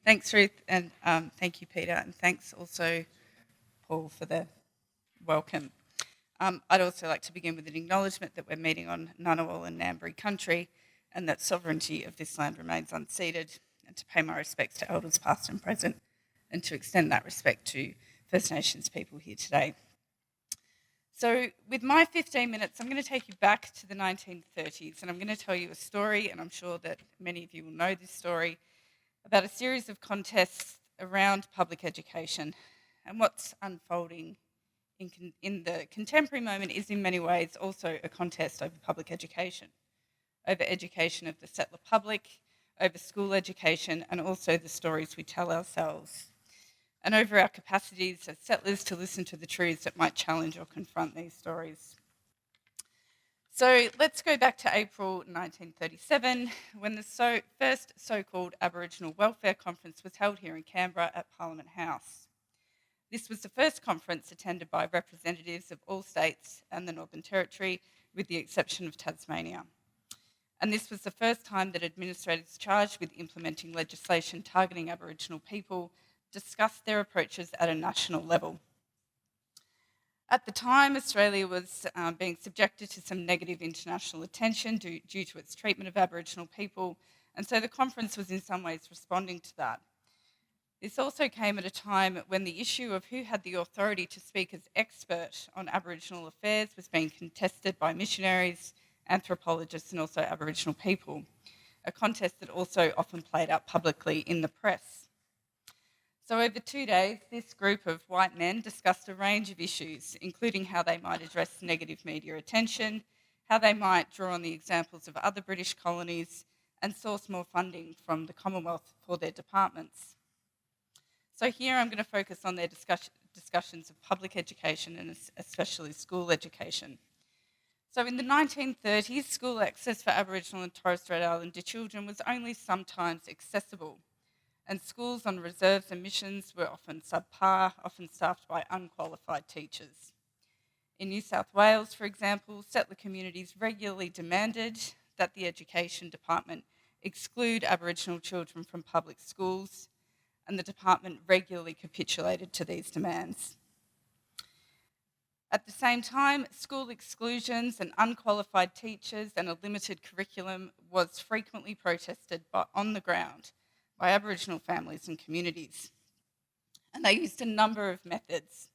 Thanks, Ruth, and thank you, Peter, and thanks also, Paul, for the welcome. I'd also like to begin with an acknowledgement that we're meeting on Ngunnawal and Ngambri country and that sovereignty of this land remains unceded, and to pay my respects to elders past and present and to extend that respect to First Nations people here today. So with my 15 minutes, I'm going to take you back to the 1930s and I'm going to tell you a story, and I'm sure that many of you will know this story, about a series of contests around public education. And what's unfolding in the contemporary moment is in many ways also a contest over public education, over education of the settler public, over school education, and also the stories we tell ourselves, and over our capacities as settlers to listen to the truths that might challenge or confront these stories. So let's go back to April 1937, when the first so-called Aboriginal Welfare Conference was held here in Canberra at Parliament House. This was the first conference attended by representatives of all states and the Northern Territory, with the exception of Tasmania. And this was the first time that administrators charged with implementing legislation targeting Aboriginal people discussed their approaches at a national level. At the time, Australia was being subjected to some negative international attention due to its treatment of Aboriginal people, and so the conference was in some ways responding to that. This also came at a time when the issue of who had the authority to speak as expert on Aboriginal affairs was being contested by missionaries, anthropologists, and also Aboriginal people, a contest that also often played out publicly in the press. So over 2 days, this group of white men discussed a range of issues, including how they might address negative media attention, how they might draw on the examples of other British colonies, and source more funding from the Commonwealth for their departments. So here I'm going to focus on their discussions of public education and especially school education. So in the 1930s, school access for Aboriginal and Torres Strait Islander children was only sometimes accessible, and schools on reserves and missions were often subpar, often staffed by unqualified teachers. In New South Wales, for example, settler communities regularly demanded that the Education Department exclude Aboriginal children from public schools, and the department regularly capitulated to these demands. At the same time, school exclusions and unqualified teachers and a limited curriculum was frequently protested on the ground by Aboriginal families and communities. And they used a number of methods,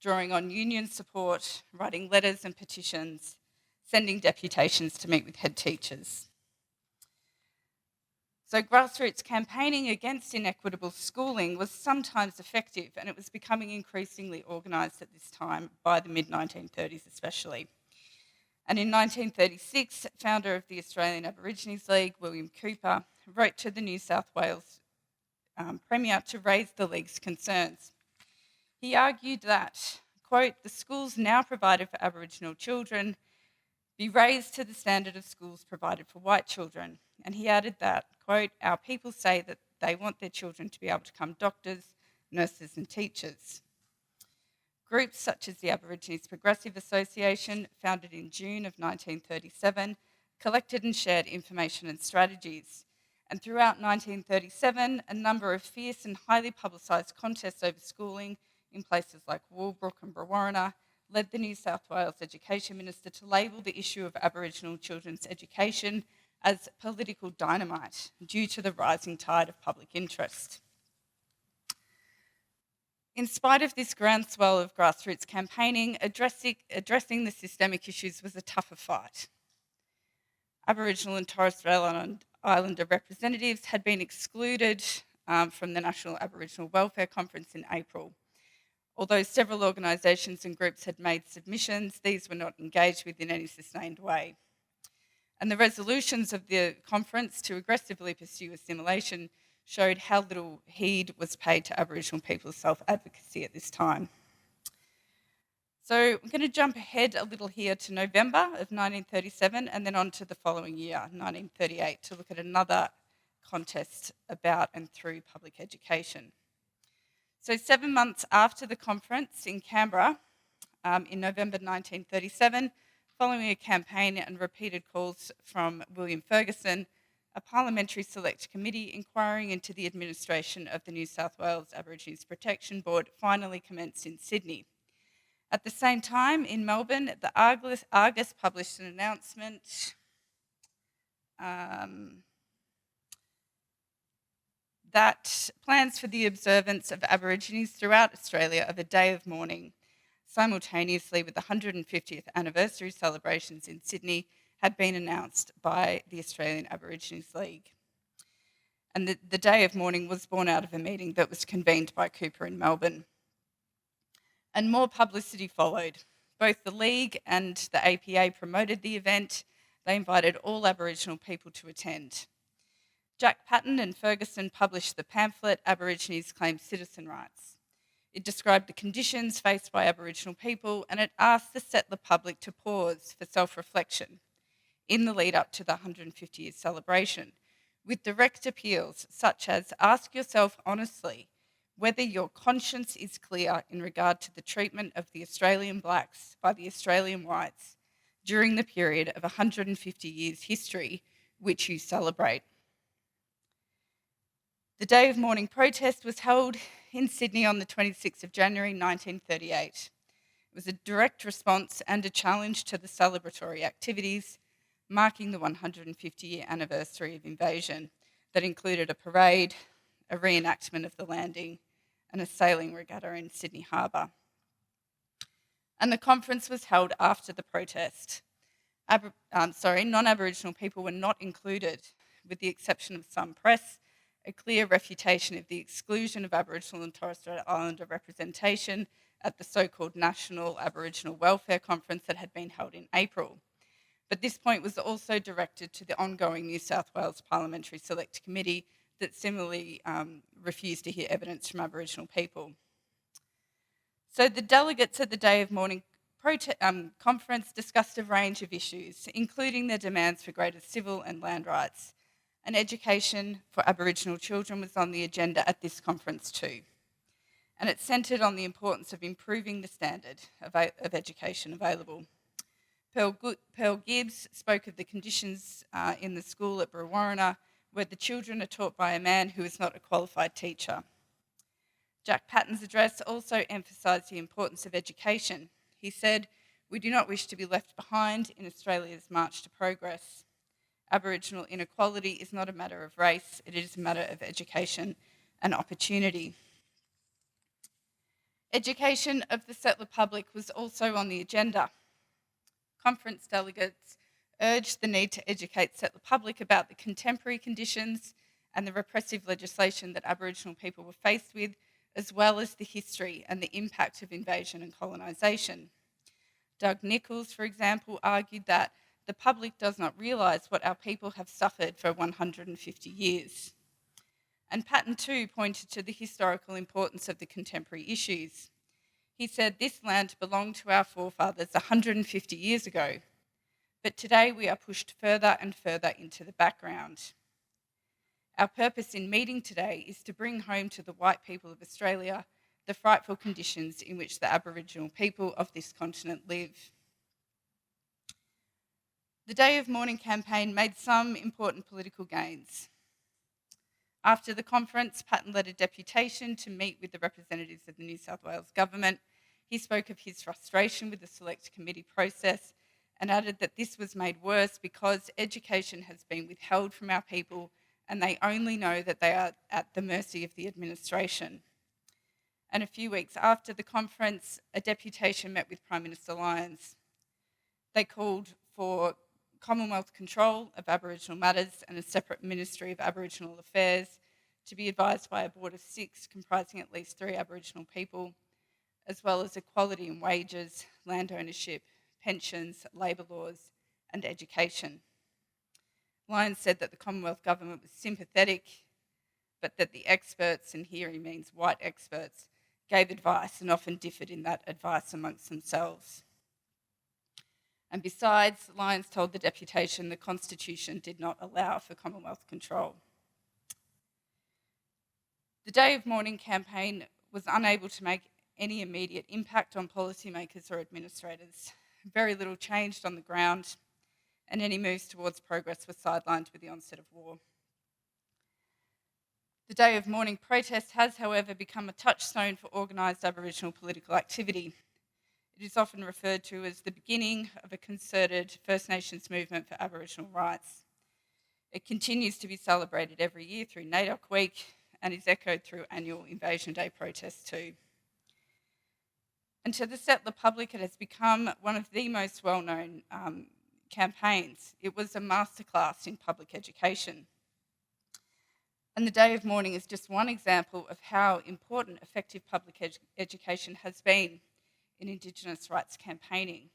drawing on union support, writing letters and petitions, sending deputations to meet with head teachers. So grassroots campaigning against inequitable schooling was sometimes effective, and it was becoming increasingly organised at this time, by the mid-1930s especially. And in 1936, founder of the Australian Aborigines League, William Cooper, wrote to the New South Wales Premier to raise the League's concerns. He argued that, quote, the schools now provided for Aboriginal children be raised to the standard of schools provided for white children. And he added that, quote, our people say that they want their children to be able to become doctors, nurses and teachers. Groups such as the Aborigines Progressive Association, founded in June of 1937, collected and shared information and strategies. And throughout 1937, a number of fierce and highly publicised contests over schooling in places like Walbrook and Brewarrina led the New South Wales Education Minister to label the issue of Aboriginal children's education as political dynamite due to the rising tide of public interest. In spite of this groundswell of grassroots campaigning, addressing the systemic issues was a tougher fight. Aboriginal and Torres Strait Islander representatives had been excluded from the National Aboriginal Welfare Conference in April. Although several organisations and groups had made submissions, these were not engaged with in any sustained way. And the resolutions of the conference to aggressively pursue assimilation showed how little heed was paid to Aboriginal people's self-advocacy at this time. So I'm going to jump ahead a little here to November of 1937 and then on to the following year, 1938, to look at another contest about and through public education. So 7 months after the conference in Canberra, in November 1937, following a campaign and repeated calls from William Ferguson, a parliamentary select committee inquiring into the administration of the New South Wales Aborigines Protection Board finally commenced in Sydney. At the same time, in Melbourne, the Argus published an announcement that plans for the observance of Aborigines throughout Australia of a day of mourning, simultaneously with the 150th anniversary celebrations in Sydney, had been announced by the Australian Aborigines League. And the day of mourning was born out of a meeting that was convened by Cooper in Melbourne. And more publicity followed. Both the League and the APA promoted the event. They invited all Aboriginal people to attend. Jack Patton and Ferguson published the pamphlet Aborigines Claim Citizen Rights. It described the conditions faced by Aboriginal people, and it asked the settler public to pause for self-reflection in the lead up to the 150-year celebration, with direct appeals such as ask yourself honestly whether your conscience is clear in regard to the treatment of the Australian blacks by the Australian whites during the period of 150 years history which you celebrate. The Day of Mourning protest was held in Sydney on the 26th of January 1938. It was a direct response and a challenge to the celebratory activities marking the 150-year anniversary of invasion that included a parade, a reenactment of the landing, and a sailing regatta in Sydney Harbour. And the conference was held after the protest. Non-Aboriginal people were not included, with the exception of some press, a clear refutation of the exclusion of Aboriginal and Torres Strait Islander representation at the so-called National Aboriginal Welfare Conference that had been held in April. But this point was also directed to the ongoing New South Wales Parliamentary Select Committee that similarly refused to hear evidence from Aboriginal people. So the delegates at the Day of Mourning conference discussed a range of issues, including their demands for greater civil and land rights. And education for Aboriginal children was on the agenda at this conference too. And it centred on the importance of improving the standard of education available. Pearl Gibbs spoke of the conditions in the school at Brewarrina, where the children are taught by a man who is not a qualified teacher. Jack Patton's address also emphasised the importance of education. He said, "We do not wish to be left behind in Australia's march to progress. Aboriginal inequality is not a matter of race, it is a matter of education and opportunity." Education of the settler public was also on the agenda. Conference delegates urged the need to educate settler public about the contemporary conditions and the repressive legislation that Aboriginal people were faced with, as well as the history and the impact of invasion and colonisation. Doug Nichols, for example, argued that the public does not realise what our people have suffered for 150 years. And Patton too pointed to the historical importance of the contemporary issues. He said, "This land belonged to our forefathers 150 years ago, but today we are pushed further and further into the background. Our purpose in meeting today is to bring home to the white people of Australia the frightful conditions in which the Aboriginal people of this continent live." The Day of Mourning campaign made some important political gains. After the conference, Patton led a deputation to meet with the representatives of the New South Wales government. He spoke of his frustration with the select committee process and added that this was made worse because education has been withheld from our people and they only know that they are at the mercy of the administration. And a few weeks after the conference, a deputation met with Prime Minister Lyons. They called for Commonwealth control of Aboriginal matters and a separate Ministry of Aboriginal Affairs to be advised by a board of 6 comprising at least 3 Aboriginal people, as well as equality in wages, land ownership, pensions, labour laws and education. Lyons said that the Commonwealth government was sympathetic, but that the experts, and here he means white experts, gave advice and often differed in that advice amongst themselves. And besides, Lyons told the deputation the Constitution did not allow for Commonwealth control. The Day of Mourning campaign was unable to make any immediate impact on policymakers or administrators. Very little changed on the ground. and any moves towards progress were sidelined with the onset of war. The day of mourning protest has, however, become a touchstone for organised Aboriginal political activity. It is often referred to as the beginning of a concerted First Nations movement for Aboriginal rights. It continues to be celebrated every year through NAIDOC Week and is echoed through annual Invasion Day protests too. And to the settler public, it has become one of the most well-known campaigns. It was a masterclass in public education. And the Day of Mourning is just one example of how important effective public education has been in Indigenous rights campaigning.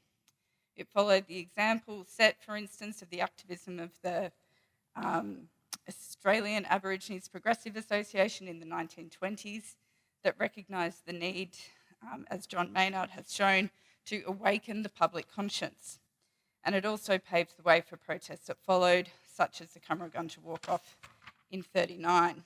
It followed the example set, for instance, of the activism of the Australian Aborigines Progressive Association in the 1920s that recognised the need, as John Maynard has shown, to awaken the public conscience. And it also paved the way for protests that followed, such as the Cumragunja walk-off in 1939.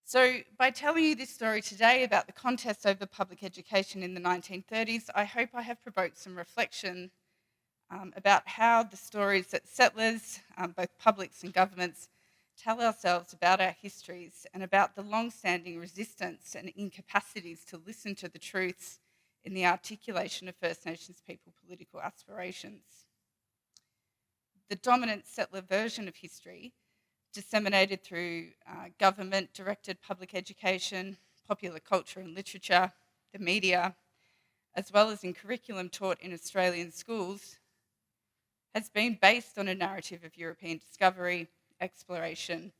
So by telling you this story today about the contest over public education in the 1930s, I hope I have provoked some reflection about how the stories that settlers, both publics and governments, tell ourselves about our histories and about the long-standing resistance and incapacities to listen to the truths in the articulation of First Nations people political aspirations. The dominant settler version of history, disseminated through government-directed public education, popular culture and literature, the media, as well as in curriculum taught in Australian schools, has been based on a narrative of European discovery, exploration,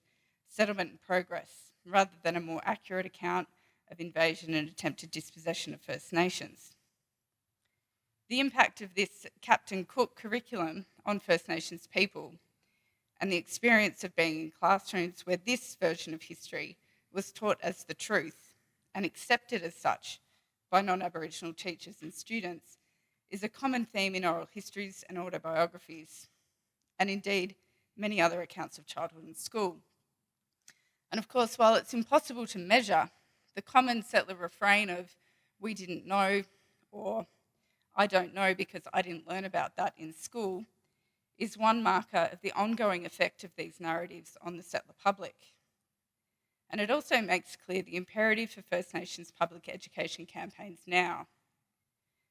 settlement and progress, rather than a more accurate account of invasion and attempted dispossession of First Nations. The impact of this Captain Cook curriculum on First Nations people and the experience of being in classrooms where this version of history was taught as the truth and accepted as such by non-Aboriginal teachers and students is a common theme in oral histories and autobiographies, and indeed many other accounts of childhood in school. And of course, while it's impossible to measure, the common settler refrain of "we didn't know" or "I don't know because I didn't learn about that in school" is one marker of the ongoing effect of these narratives on the settler public. And it also makes clear the imperative for First Nations public education campaigns now.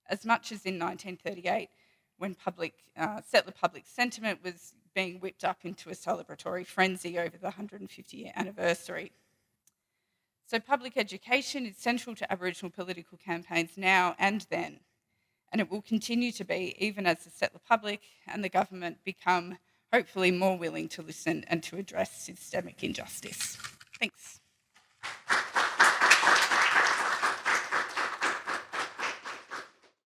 As much as in 1938, when settler public sentiment was being whipped up into a celebratory frenzy over the 150-year anniversary. So public education is central to Aboriginal political campaigns now and then, and it will continue to be even as the settler public and the government become hopefully more willing to listen and to address systemic injustice.